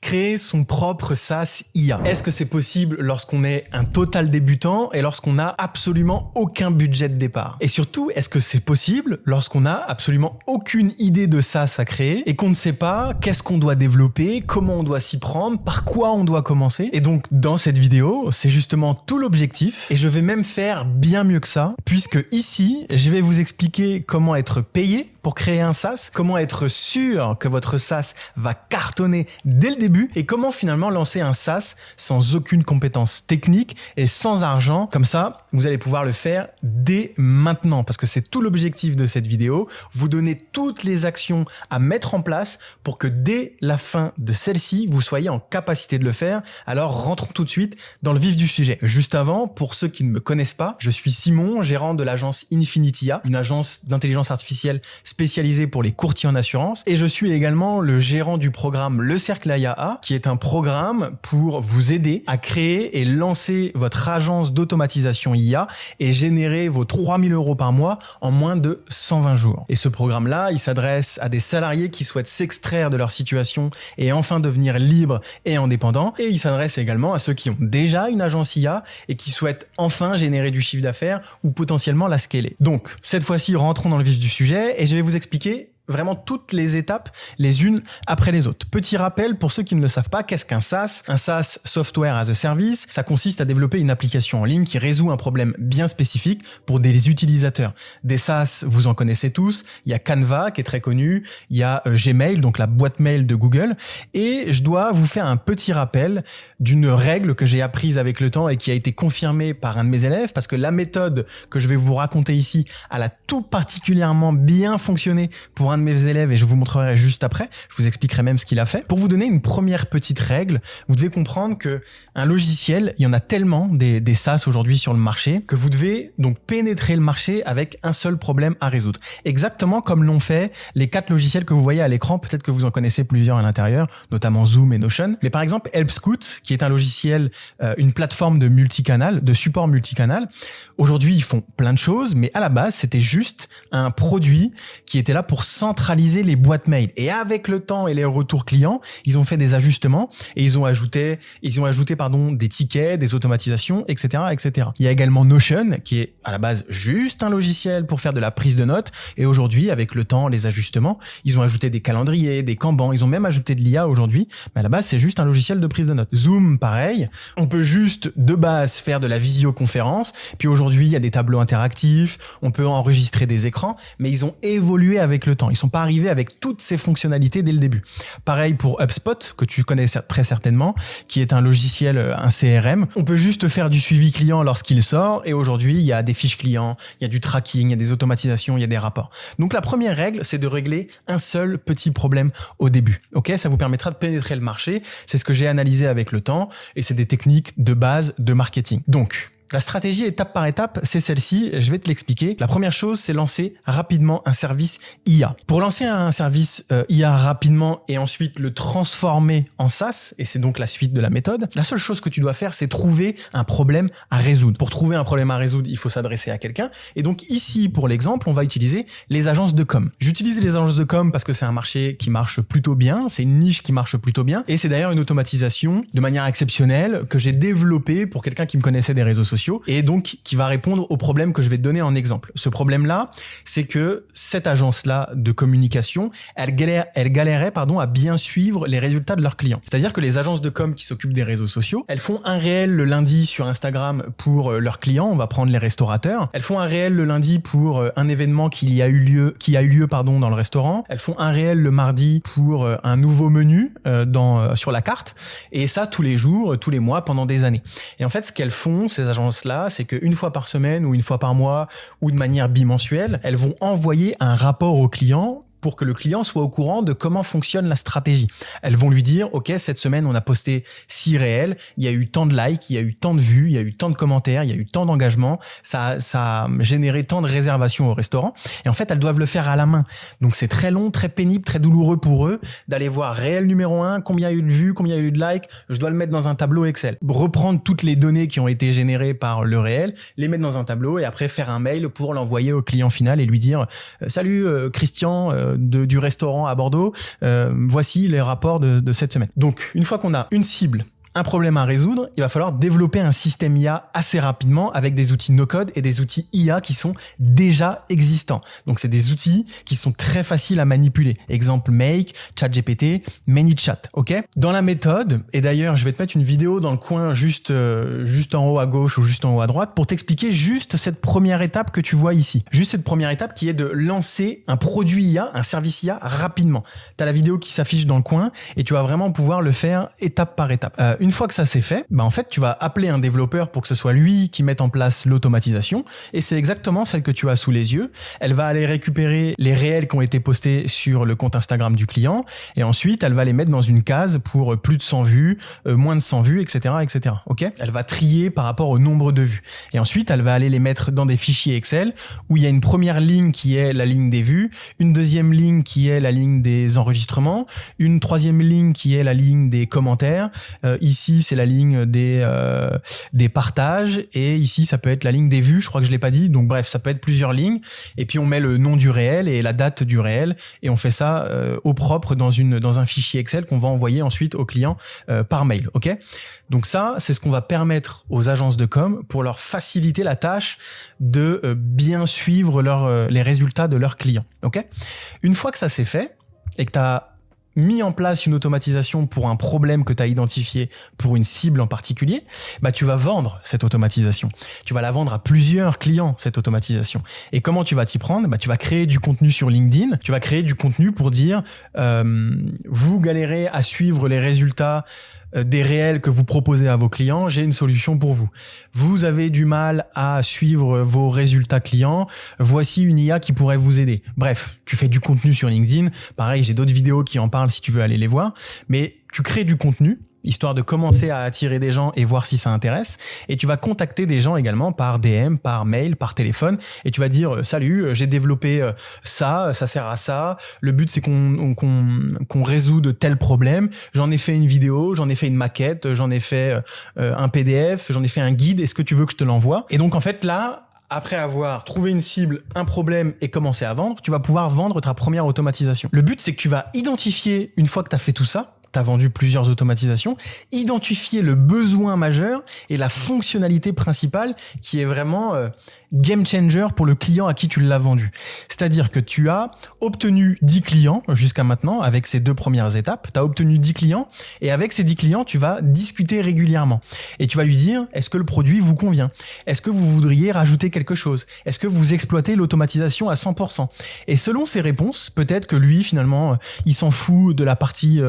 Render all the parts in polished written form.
Créer son propre SaaS IA. Est-ce que c'est possible lorsqu'on est un total débutant et lorsqu'on n'a absolument aucun budget de départ? Et surtout, est-ce que c'est possible lorsqu'on n'a absolument aucune idée de SaaS à créer et qu'on ne sait pas qu'est-ce qu'on doit développer, comment on doit s'y prendre, par quoi on doit commencer? Et donc, dans cette vidéo, c'est justement tout l'objectif et je vais même faire bien mieux que ça, puisque ici, je vais vous expliquer comment être payé pour créer un SaaS, comment être sûr que votre SaaS va cartonner dès le début et comment finalement lancer un SaaS sans aucune compétence technique et sans argent. Comme ça, vous allez pouvoir le faire dès maintenant parce que c'est tout l'objectif de cette vidéo. Vous donner toutes les actions à mettre en place pour que dès la fin de celle-ci, vous soyez en capacité de le faire. Alors rentrons tout de suite dans le vif du sujet. Juste avant, pour ceux qui ne me connaissent pas, je suis Simon, gérant de l'agence Infinitia, une agence d'intelligence artificielle spécialisé pour les courtiers en assurance, et je suis également le gérant du programme Le Cercle IA, qui est un programme pour vous aider à créer et lancer votre agence d'automatisation IA et générer vos 3000 € par mois en moins de 120 jours. Et ce programme-là, il s'adresse à des salariés qui souhaitent s'extraire de leur situation et enfin devenir libres et indépendants, et il s'adresse également à ceux qui ont déjà une agence IA et qui souhaitent enfin générer du chiffre d'affaires ou potentiellement la scaler. Donc, cette fois-ci, rentrons dans le vif du sujet et je vais vous expliquer vraiment toutes les étapes, les unes après les autres. Petit rappel pour ceux qui ne le savent pas, qu'est-ce qu'un SaaS? Un SaaS, Software as a Service, ça consiste à développer une application en ligne qui résout un problème bien spécifique pour des utilisateurs. Des SaaS, vous en connaissez tous, il y a Canva qui est très connu, il y a Gmail, donc la boîte mail de Google, et je dois vous faire un petit rappel d'une règle que j'ai apprise avec le temps et qui a été confirmée par un de mes élèves, parce que la méthode que je vais vous raconter ici, elle a tout particulièrement bien fonctionné pour un de mes élèves et je vous montrerai juste après. Je vous expliquerai même ce qu'il a fait. Pour vous donner une première petite règle, vous devez comprendre que un logiciel, il y en a tellement des SaaS aujourd'hui sur le marché que vous devez donc pénétrer le marché avec un seul problème à résoudre. Exactement comme l'ont fait les 4 logiciels que vous voyez à l'écran. Peut-être que vous en connaissez plusieurs à l'intérieur, notamment Zoom et Notion. Mais par exemple, HelpScout, qui est un logiciel, une plateforme de multicanal, de support multicanal. Aujourd'hui, ils font plein de choses, mais à la base, c'était juste un produit qui était là pour centraliser les boîtes mail. Et avec le temps et les retours clients, ils ont fait des ajustements et ils ont ajouté des tickets, des automatisations, etc., etc. Il y a également Notion qui est à la base juste un logiciel pour faire de la prise de notes. Et aujourd'hui, avec le temps, les ajustements, ils ont ajouté des calendriers, des Kanban. Ils ont même ajouté de l'IA aujourd'hui. Mais à la base, c'est juste un logiciel de prise de notes. Zoom, pareil. On peut juste de base faire de la visioconférence. Puis aujourd'hui, il y a des tableaux interactifs. On peut enregistrer des écrans. Mais ils ont évolué avec le temps. Ils sont pas arrivés avec toutes ces fonctionnalités dès le début. Pareil pour HubSpot, que tu connais très certainement, qui est un logiciel, un CRM. On peut juste faire du suivi client lorsqu'il sort. Et aujourd'hui, il y a des fiches clients, il y a du tracking, il y a des automatisations, il y a des rapports. Donc la première règle, c'est de régler un seul petit problème au début. Ok, ça vous permettra de pénétrer le marché. C'est ce que j'ai analysé avec le temps et c'est des techniques de base de marketing. Donc, la stratégie étape par étape, c'est celle-ci, je vais te l'expliquer. La première chose, c'est lancer rapidement un service IA. Pour lancer un service IA rapidement et ensuite le transformer en SaaS, et c'est donc la suite de la méthode, la seule chose que tu dois faire, c'est trouver un problème à résoudre. Pour trouver un problème à résoudre, il faut s'adresser à quelqu'un. Et donc ici, pour l'exemple, on va utiliser les agences de com. J'utilise les agences de com parce que c'est un marché qui marche plutôt bien, c'est une niche qui marche plutôt bien, et c'est d'ailleurs une automatisation de manière exceptionnelle que j'ai développée pour quelqu'un qui me connaissait des réseaux sociaux et donc qui va répondre au problème que je vais te donner en exemple. Ce problème-là, c'est que cette agence-là de communication, elle galérait à bien suivre les résultats de leurs clients. C'est-à-dire que les agences de com qui s'occupent des réseaux sociaux, elles font un réel le lundi sur Instagram pour leurs clients, on va prendre les restaurateurs. Elles font un réel le lundi pour un événement qui a eu lieu dans le restaurant. Elles font un réel le mardi pour un nouveau menu sur la carte. Et ça tous les jours, tous les mois, pendant des années. Et en fait, ce qu'elles font, ces agences là, c'est qu'une fois par semaine ou une fois par mois ou de manière bimensuelle, elles vont envoyer un rapport au client pour que le client soit au courant de comment fonctionne la stratégie. Elles vont lui dire, OK, cette semaine, on a posté 6 réels, il y a eu tant de likes, il y a eu tant de vues, il y a eu tant de commentaires, il y a eu tant d'engagements, ça a généré tant de réservations au restaurant. Et en fait, elles doivent le faire à la main. Donc, c'est très long, très pénible, très douloureux pour eux d'aller voir réel numéro 1, combien il y a eu de vues, combien il y a eu de likes, je dois le mettre dans un tableau Excel. Reprendre toutes les données qui ont été générées par le réel, les mettre dans un tableau et après faire un mail pour l'envoyer au client final et lui dire, salut Christian, du restaurant à Bordeaux. Voici les rapports de cette semaine. Donc, une fois qu'on a une cible, un problème à résoudre, il va falloir développer un système IA assez rapidement avec des outils no-code et des outils IA qui sont déjà existants. Donc, c'est des outils qui sont très faciles à manipuler. Exemple Make, ChatGPT, ManyChat, ok? Dans la méthode, et d'ailleurs, je vais te mettre une vidéo dans le coin juste en haut à gauche ou juste en haut à droite pour t'expliquer juste cette première étape que tu vois ici. Juste cette première étape qui est de lancer un produit IA, un service IA rapidement. Tu as la vidéo qui s'affiche dans le coin et tu vas vraiment pouvoir le faire étape par étape. Une fois que ça c'est fait, en fait, tu vas appeler un développeur pour que ce soit lui qui mette en place l'automatisation et c'est exactement celle que tu as sous les yeux. Elle va aller récupérer les réels qui ont été postés sur le compte Instagram du client et ensuite, elle va les mettre dans une case pour plus de 100 vues, moins de 100 vues, etc., etc. Ok ? Elle va trier par rapport au nombre de vues. Et ensuite, elle va aller les mettre dans des fichiers Excel où il y a une première ligne qui est la ligne des vues, une deuxième ligne qui est la ligne des enregistrements, une troisième ligne qui est la ligne des commentaires. Ici, c'est la ligne des partages et ici, ça peut être la ligne des vues. Je crois que je l'ai pas dit. Donc bref, ça peut être plusieurs lignes. Et puis on met le nom du réel et la date du réel et on fait ça au propre dans un fichier Excel qu'on va envoyer ensuite au client par mail. Ok ? Donc ça, c'est ce qu'on va permettre aux agences de com pour leur faciliter la tâche de bien suivre les résultats de leurs clients. Ok ? Une fois que ça c'est fait et que tu as mis en place une automatisation pour un problème que tu as identifié pour une cible en particulier, tu vas vendre cette automatisation. Tu vas la vendre à plusieurs clients, cette automatisation. Et comment tu vas t'y prendre ? Tu vas créer du contenu sur LinkedIn. Tu vas créer du contenu pour dire vous galérez à suivre les résultats des réels que vous proposez à vos clients, j'ai une solution pour vous. Vous avez du mal à suivre vos résultats clients, voici une IA qui pourrait vous aider. Bref, tu fais du contenu sur LinkedIn. Pareil, j'ai d'autres vidéos qui en parlent si tu veux aller les voir. Mais tu crées du contenu histoire de commencer à attirer des gens et voir si ça intéresse. Et tu vas contacter des gens également par DM, par mail, par téléphone. Et tu vas dire « Salut, j'ai développé ça sert à ça. Le but, c'est qu'on résoudre tel problème. J'en ai fait une vidéo, j'en ai fait une maquette, j'en ai fait un PDF, j'en ai fait un guide. Est-ce que tu veux que je te l'envoie ?» Et donc, en fait, là, après avoir trouvé une cible, un problème et commencé à vendre, tu vas pouvoir vendre ta première automatisation. Le but, c'est que tu vas identifier, une fois que tu as fait tout ça, tu as vendu plusieurs automatisations, identifier le besoin majeur et la fonctionnalité principale qui est vraiment game changer pour le client à qui tu l'as vendu. C'est-à-dire que tu as obtenu 10 clients jusqu'à maintenant avec ces 2 premières étapes. Tu as obtenu 10 clients et avec ces 10 clients, tu vas discuter régulièrement. Et tu vas lui dire, est-ce que le produit vous convient ? Est-ce que vous voudriez rajouter quelque chose ? Est-ce que vous exploitez l'automatisation à 100% ? Et selon ses réponses, peut-être que lui, finalement, il s'en fout de la partie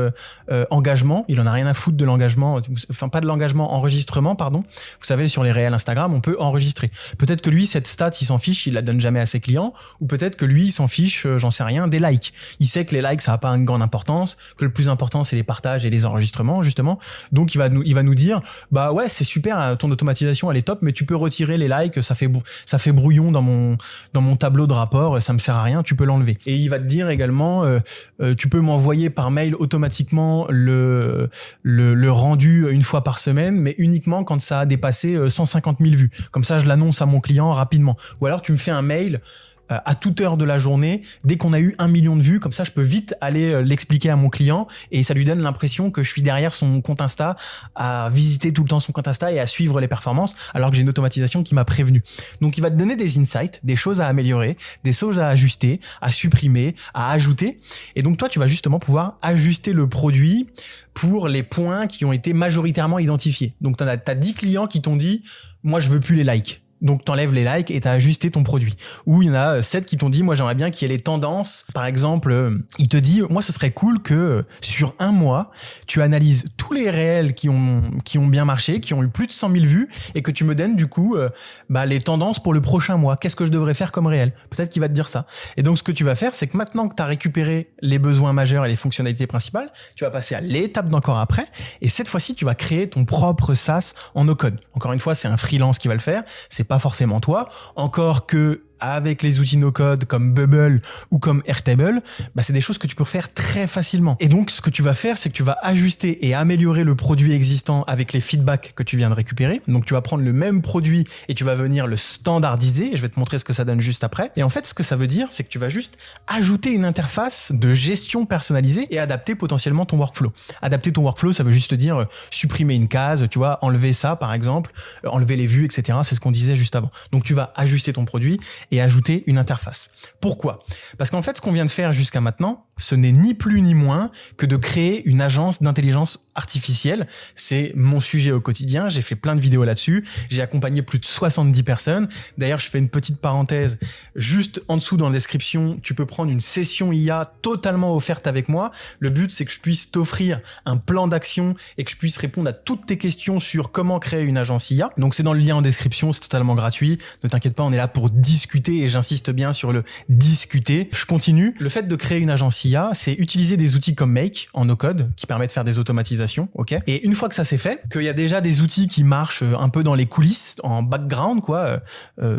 engagement. Il en a rien à foutre de l'engagement, enfin pas de l'engagement, enregistrement, pardon. Vous savez, sur les réels Instagram, on peut enregistrer. Peut-être que lui, cette stat, il s'en fiche, il la donne jamais à ses clients, ou peut-être que lui, il s'en fiche, j'en sais rien, des likes. Il sait que les likes, ça n'a pas une grande importance, que le plus important, c'est les partages et les enregistrements, justement. Donc, il va nous dire, bah ouais, c'est super, ton automatisation, elle est top, mais tu peux retirer les likes, ça fait brouillon dans mon tableau de rapport, ça me sert à rien, tu peux l'enlever. Et il va te dire également, tu peux m'envoyer par mail automatiquement le rendu une fois par semaine, mais uniquement quand ça a dépassé 150 000 vues. Comme ça, je l'annonce à mon client rapidement. Ou alors, tu me fais un mail à toute heure de la journée, dès qu'on a eu 1 million de vues, comme ça je peux vite aller l'expliquer à mon client et ça lui donne l'impression que je suis derrière son compte Insta à visiter tout le temps son compte Insta et à suivre les performances alors que j'ai une automatisation qui m'a prévenu. Donc il va te donner des insights, des choses à améliorer, des choses à ajuster, à supprimer, à ajouter et donc toi tu vas justement pouvoir ajuster le produit pour les points qui ont été majoritairement identifiés. Donc t'as 10 clients qui t'ont dit « moi je veux plus les likes ». Donc, t'enlèves les likes et t'as ajusté ton produit. Ou il y en a 7 qui t'ont dit, moi, j'aimerais bien qu'il y ait les tendances. Par exemple, il te dit, moi, ce serait cool que sur un mois, tu analyses tous les réels qui ont bien marché, qui ont eu plus de 100 000 vues et que tu me donnes, du coup, les tendances pour le prochain mois. Qu'est-ce que je devrais faire comme réel? Peut-être qu'il va te dire ça. Et donc, ce que tu vas faire, c'est que maintenant que t'as récupéré les besoins majeurs et les fonctionnalités principales, tu vas passer à l'étape d'encore après. Et cette fois-ci, tu vas créer ton propre SaaS en no-code. Encore une fois, c'est un freelance qui va le faire. C'est pas forcément toi. Encore que avec les outils no-code comme Bubble ou comme Airtable, bah, c'est des choses que tu peux faire très facilement. Et donc, ce que tu vas faire, c'est que tu vas ajuster et améliorer le produit existant avec les feedbacks que tu viens de récupérer. Donc, tu vas prendre le même produit et tu vas venir le standardiser. Je vais te montrer ce que ça donne juste après. Et en fait, ce que ça veut dire, c'est que tu vas juste ajouter une interface de gestion personnalisée et adapter potentiellement ton workflow. Adapter ton workflow, ça veut juste dire supprimer une case, tu vois, enlever ça par exemple, enlever les vues, etc. C'est ce qu'on disait juste avant. Donc, tu vas ajuster ton produit et ajouter une interface. Pourquoi ? Parce qu'en fait, ce qu'on vient de faire jusqu'à maintenant, ce n'est ni plus ni moins que de créer une agence d'intelligence artificielle. C'est mon sujet au quotidien. J'ai fait plein de vidéos là-dessus. J'ai accompagné plus de 70 personnes. D'ailleurs, je fais une petite parenthèse. Juste en dessous dans la description, tu peux prendre une session IA totalement offerte avec moi. Le but, c'est que je puisse t'offrir un plan d'action et que je puisse répondre à toutes tes questions sur comment créer une agence IA. Donc, c'est dans le lien en description. C'est totalement gratuit. Ne t'inquiète pas, on est là pour discuter et j'insiste bien sur le discuter. Je continue. Le fait de créer une agence IA, c'est utiliser des outils comme Make en no-code qui permettent de faire des automatisations, ok ? Et une fois que ça c'est fait, qu'il y a déjà des outils qui marchent un peu dans les coulisses, en background, quoi,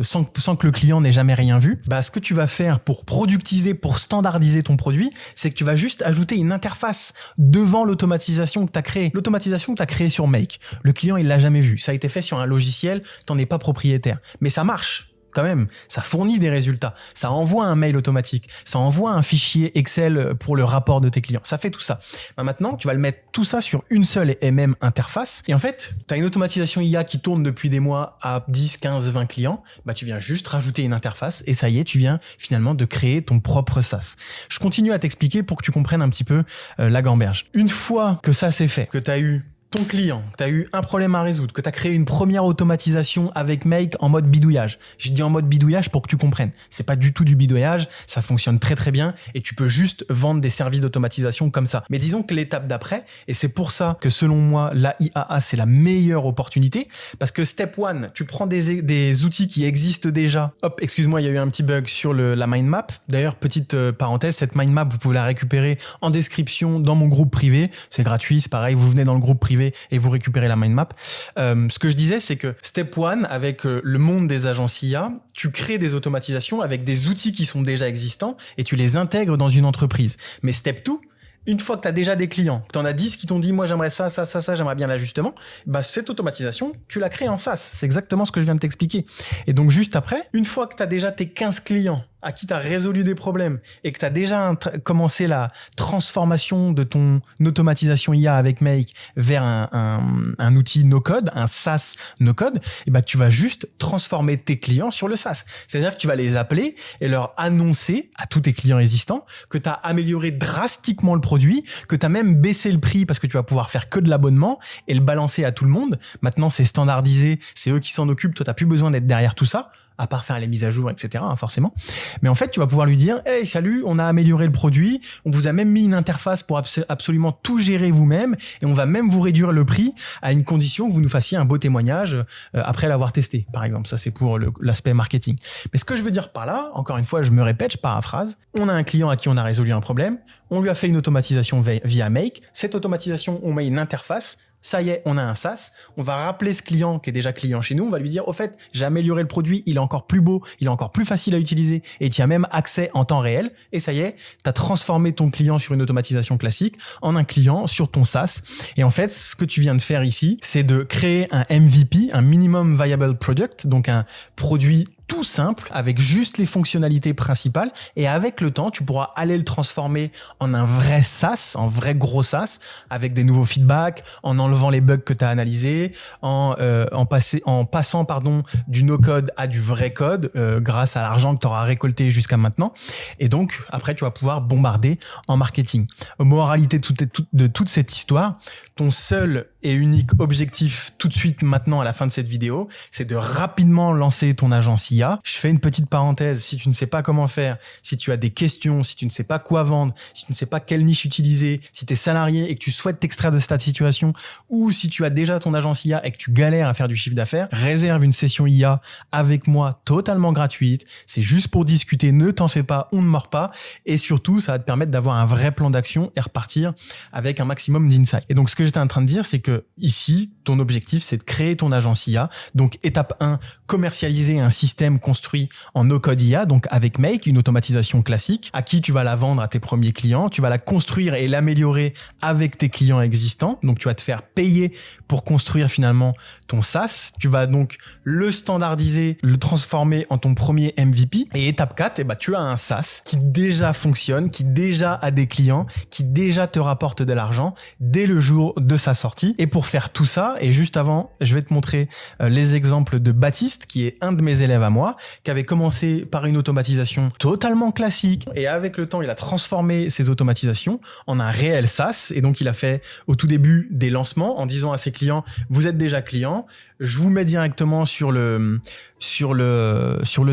sans que le client n'ait jamais rien vu, bah ce que tu vas faire pour productiser, pour standardiser ton produit, c'est que tu vas juste ajouter une interface devant l'automatisation que tu as créée. L'automatisation que tu as créée sur Make, le client il l'a jamais vu. Ça a été fait sur un logiciel, t'en es pas propriétaire, mais ça marche. Quand même, ça fournit des résultats, ça envoie un mail automatique, ça envoie un fichier Excel pour le rapport de tes clients, ça fait tout ça. Bah maintenant, tu vas le mettre tout ça sur une seule et même interface et en fait, tu as une automatisation IA qui tourne depuis des mois à 10, 15, 20 clients, bah tu viens juste rajouter une interface et ça y est, tu viens finalement de créer ton propre SaaS. Je continue à t'expliquer pour que tu comprennes un petit peu la gamberge. Une fois que ça c'est fait, que tu as eu ton client, que tu as eu un problème à résoudre, que tu as créé une première automatisation avec Make en mode bidouillage. Je dis en mode bidouillage pour que tu comprennes. C'est pas du tout du bidouillage, ça fonctionne très très bien et tu peux juste vendre des services d'automatisation comme ça. Mais disons que l'étape d'après, et c'est pour ça que selon moi, la IAA, c'est la meilleure opportunité parce que step 1, tu prends des outils qui existent déjà. Hop, excuse-moi, il y a eu un petit bug sur la mind map. D'ailleurs, petite parenthèse, cette mind map, vous pouvez la récupérer en description dans mon groupe privé. C'est gratuit, c'est pareil, vous venez dans le groupe privé et vous récupérez la mind map. Ce que je disais, c'est que step 1, avec le monde des agences IA, tu crées des automatisations avec des outils qui sont déjà existants et tu les intègres dans une entreprise. Mais step 2, une fois que tu as déjà des clients, que tu en as 10 qui t'ont dit « moi j'aimerais ça, j'aimerais bien l'ajustement », bah cette automatisation, tu la crées en SaaS. C'est exactement ce que je viens de t'expliquer. Et donc juste après, une fois que tu as déjà tes 15 clients à qui tu as résolu des problèmes et que tu as déjà commencé la transformation de ton automatisation IA avec Make vers un outil no-code, un SaaS no-code, et bah tu vas juste transformer tes clients sur le SaaS. C'est-à-dire que tu vas les appeler et leur annoncer à tous tes clients existants que tu as amélioré drastiquement le produit, que tu as même baissé le prix parce que tu vas pouvoir faire que de l'abonnement et le balancer à tout le monde. Maintenant, c'est standardisé, c'est eux qui s'en occupent, toi, tu n'as plus besoin d'être derrière tout ça, à part faire les mises à jour, etc., forcément. Mais en fait, tu vas pouvoir lui dire « Hey, salut, on a amélioré le produit, on vous a même mis une interface pour absolument tout gérer vous-même et on va même vous réduire le prix à une condition que vous nous fassiez un beau témoignage après l'avoir testé, par exemple. » Ça, c'est pour l'aspect marketing. Mais ce que je veux dire par là, encore une fois, je me répète, je paraphrase, on a un client à qui on a résolu un problème, on lui a fait une automatisation via Make, cette automatisation, on met une interface, ça y est, on a un SaaS, on va rappeler ce client qui est déjà client chez nous, on va lui dire, au fait, j'ai amélioré le produit, il est encore plus beau, il est encore plus facile à utiliser et tu as même accès en temps réel. Et ça y est, tu as transformé ton client sur une automatisation classique en un client sur ton SaaS. Et en fait, ce que tu viens de faire ici, c'est de créer un MVP, un Minimum Viable Product, donc un produit tout simple, avec juste les fonctionnalités principales et avec le temps, tu pourras aller le transformer en un vrai SaaS, en vrai gros SaaS, avec des nouveaux feedbacks, en enlevant les bugs que tu as analysés, en passant du no-code à du vrai code grâce à l'argent que tu auras récolté jusqu'à maintenant. Et donc, après, tu vas pouvoir bombarder en marketing. Moralité de toute cette histoire, ton seul et unique objectif tout de suite maintenant à la fin de cette vidéo, c'est de rapidement lancer ton agence IA. Je fais une petite parenthèse, si tu ne sais pas comment faire, si tu as des questions, si tu ne sais pas quoi vendre, si tu ne sais pas quelle niche utiliser, si tu es salarié et que tu souhaites t'extraire de cette situation ou si tu as déjà ton agence IA et que tu galères à faire du chiffre d'affaires, réserve une session IA avec moi totalement gratuite. C'est juste pour discuter, ne t'en fais pas, on ne mord pas et surtout, ça va te permettre d'avoir un vrai plan d'action et repartir avec un maximum d'insight. Et donc, ce que j'étais en train de dire, c'est que ici, ton objectif, c'est de créer ton agence IA. Donc, étape 1, commercialiser un système système construit en no-code IA, donc avec Make, une automatisation classique, à qui tu vas la vendre à tes premiers clients, tu vas la construire et l'améliorer avec tes clients existants, donc tu vas te faire payer pour construire finalement ton SaaS, tu vas donc le standardiser, le transformer en ton premier MVP, et étape 4, tu as un SaaS qui déjà fonctionne, qui déjà a des clients, qui déjà te rapporte de l'argent dès le jour de sa sortie. Et pour faire tout ça, et juste avant, je vais te montrer les exemples de Baptiste, qui est un de mes élèves à moi, qui avait commencé par une automatisation totalement classique, et avec le temps, il a transformé ses automatisations en un réel SaaS, et donc il a fait au tout début des lancements en disant à ses clients, vous êtes déjà client, je vous mets directement sur le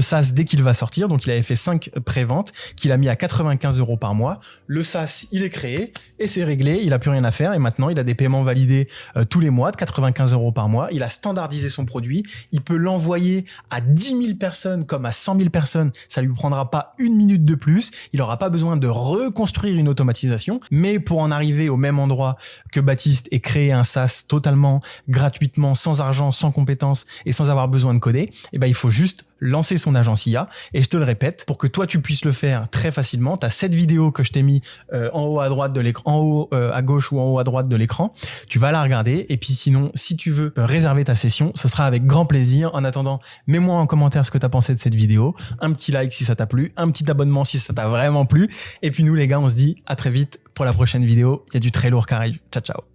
SaaS dès qu'il va sortir. Donc il avait fait 5 préventes qu'il a mis à 95 € par mois. Le SaaS, il est créé et c'est réglé, il a plus rien à faire, et maintenant il a des paiements validés tous les mois de 95 € par mois. Il a standardisé son produit, il peut l'envoyer à 10 000 personnes comme à 100 000 personnes, ça lui prendra pas une minute de plus, il aura pas besoin de reconstruire une automatisation. Mais pour en arriver au même endroit que Baptiste et créer un SaaS totalement gratuitement, sans argent, sans compétences et sans avoir besoin de coder, il faut juste lancer son agence IA. Et je te le répète, pour que toi tu puisses le faire très facilement, tu as cette vidéo que je t'ai mis en haut à droite de l'écran, en haut à gauche ou en haut à droite de l'écran. Tu vas la regarder, et puis sinon, si tu veux réserver ta session, ce sera avec grand plaisir. En attendant, mets-moi en commentaire ce que tu as pensé de cette vidéo, un petit like si ça t'a plu, un petit abonnement si ça t'a vraiment plu, et puis nous les gars, on se dit à très vite pour la prochaine vidéo. Il y a du très lourd qui arrive. Ciao ciao.